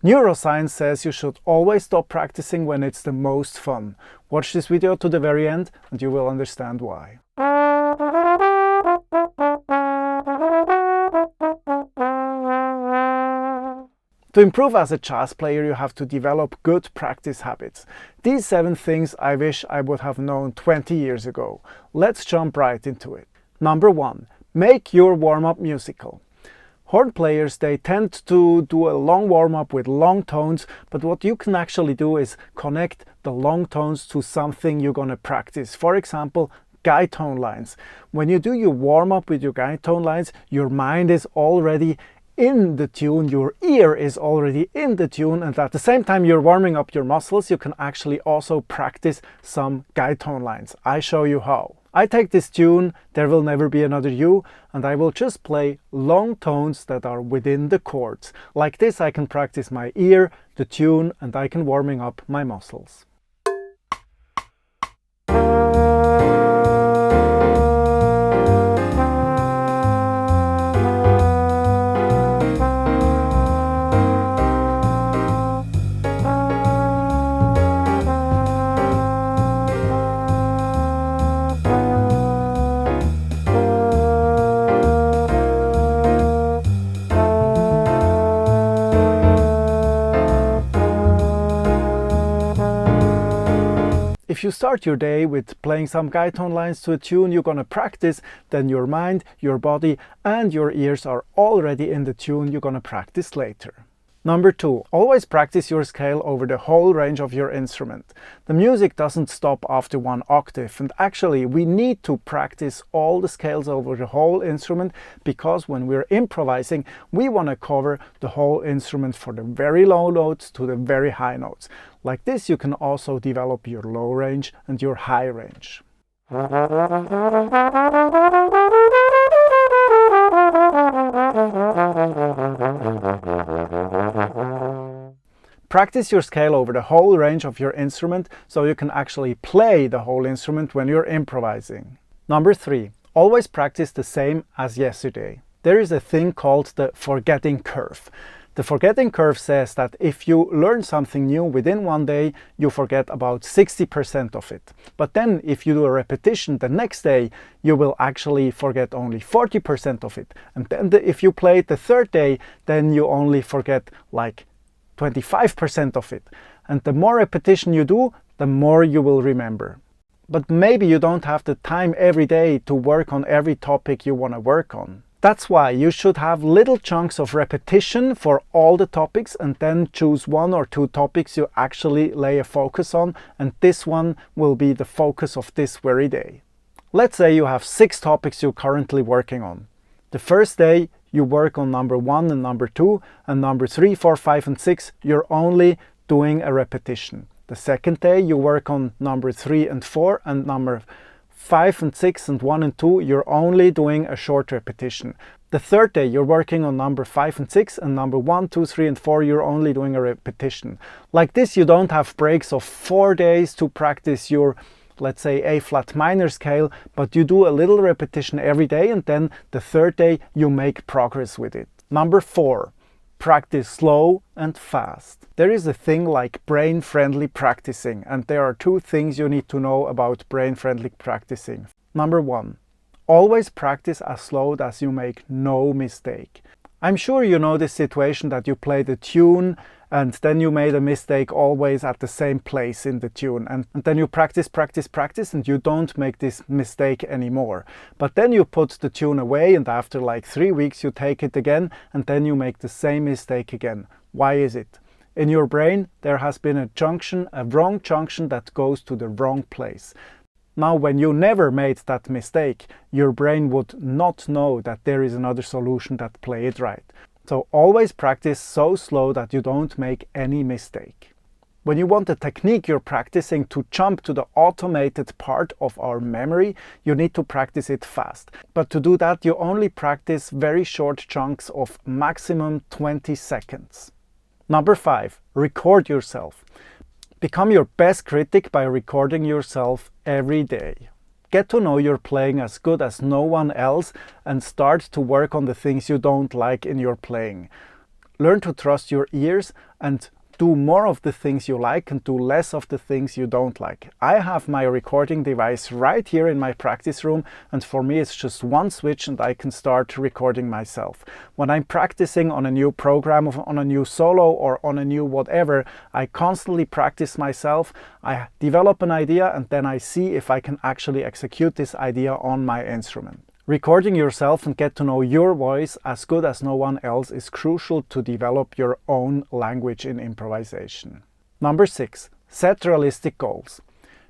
Neuroscience says you should always stop practicing when it's the most fun. Watch this video to the very end and you will understand why. To improve as a jazz player, you have to develop good practice habits. These 7 things I wish I would have known 20 years ago. Let's jump right into it. Number 1. Make your warm-up musical. Horn players, they tend to do a long warm-up with long tones, but what you can actually do is connect the long tones to something you're going to practice. For example, guide tone lines. When you do your warm-up with your guide tone lines, your mind is already in the tune, your ear is already in the tune, and at the same time you're warming up your muscles, you can actually also practice some guide tone lines. I show you how. I take this tune, There Will Never Be Another You, and I will just play long tones that are within the chords. Like this I can practice my ear, the tune, and I can warming up my muscles. If you start your day with playing some guide tone lines to a tune you're going to practice, then your mind, your body and your ears are already in the tune you're going to practice later. Number 2. Always practice your scale over the whole range of your instrument. The music doesn't stop after 1 octave, and actually we need to practice all the scales over the whole instrument, because when we're improvising we want to cover the whole instrument from the very low notes to the very high notes. Like this you can also develop your low range and your high range. Practice your scale over the whole range of your instrument so you can actually play the whole instrument when you're improvising. Number 3. Always practice the same as yesterday. There is a thing called the forgetting curve. The forgetting curve says that if you learn something new within 1 day, you forget about 60% of it. But then if you do a repetition the next day, you will actually forget only 40% of it. And then if you play it the 3rd day, then you only forget like 25% of it. And the more repetition you do, the more you will remember. But maybe you don't have the time every day to work on every topic you want to work on. That's why you should have little chunks of repetition for all the topics, and then choose 1 or 2 topics you actually lay a focus on, and this one will be the focus of this very day. Let's say you have 6 topics you're currently working on. The first day you work on number 1 and number 2, and number 3, 4, 5 and 6 you're only doing a repetition. The second day you work on number 3 and 4, and number 5 and 6 and 1 and 2 you're only doing a short repetition. The third day you're working on number 5 and 6, and number 1, 2, 3 and 4 you're only doing a repetition. Like this you don't have breaks of 4 days to practice your, let's say, A flat minor scale, but you do a little repetition every day, and then the 3rd day you make progress with it. Number 4. Practice slow and fast. There is a thing like brain-friendly practicing, and there are 2 things you need to know about brain-friendly practicing. Number 1. Always practice as slow as you make no mistake. I'm sure you know this situation that you play the tune and then you made a mistake always at the same place in the tune, and then you practice and you don't make this mistake anymore. But then you put the tune away, and after like 3 weeks you take it again and then you make the same mistake again. Why is it? In your brain there has been a wrong junction that goes to the wrong place. Now when you never made that mistake, your brain would not know that there is another solution that play it right. So always practice so slow that you don't make any mistake. When you want the technique you're practicing to jump to the automated part of our memory, you need to practice it fast. But to do that, you only practice very short chunks of maximum 20 seconds. Number 5, record yourself. Become your best critic by recording yourself every day. Get to know you're playing as good as no one else and start to work on the things you don't like in your playing. Learn to trust your ears and do more of the things you like and do less of the things you don't like. I have my recording device right here in my practice room, and for me it's just one switch and I can start recording myself. When I'm practicing on a new program, on a new solo or on a new whatever, I constantly practice myself. I develop an idea and then I see if I can actually execute this idea on my instrument. Recording yourself and get to know your voice as good as no one else is crucial to develop your own language in improvisation. Number 6, set realistic goals.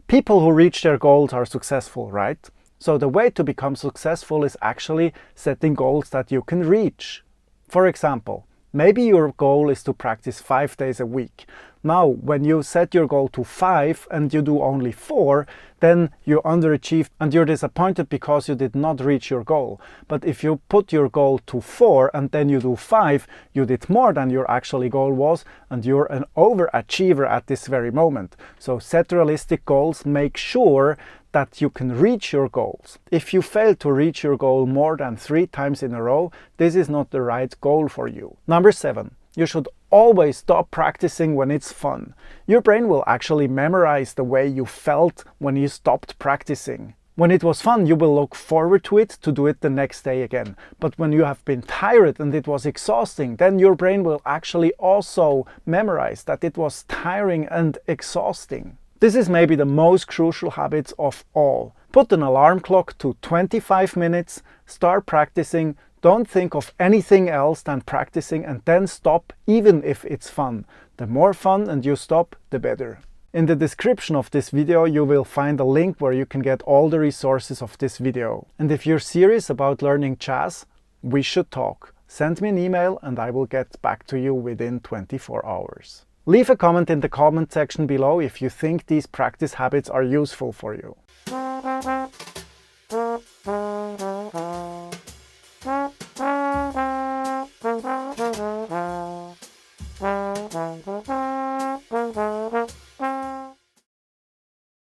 People who reach their goals are successful, right? So the way to become successful is actually setting goals that you can reach. For example, maybe your goal is to practice 5 days a week. Now, when you set your goal to 5 and you do only 4, then you underachieved and you're disappointed because you did not reach your goal. But if you put your goal to 4 and then you do 5, you did more than your actual goal was, and you're an overachiever at this very moment. So set realistic goals, make sure that you can reach your goals. If you fail to reach your goal more than 3 times in a row, this is not the right goal for you. Number 7. You should always stop practicing when it's fun. Your brain will actually memorize the way you felt when you stopped practicing. When it was fun, you will look forward to it to do it the next day again. But when you have been tired and it was exhausting, then your brain will actually also memorize that it was tiring and exhausting. This is maybe the most crucial habit of all. Put an alarm clock to 25 minutes, start practicing. Don't think of anything else than practicing and then stop, even if it's fun. The more fun and you stop, the better. In the description of this video, you will find a link where you can get all the resources of this video. And if you're serious about learning jazz, we should talk. Send me an email and I will get back to you within 24 hours. Leave a comment in the comment section below if you think these practice habits are useful for you. Bye.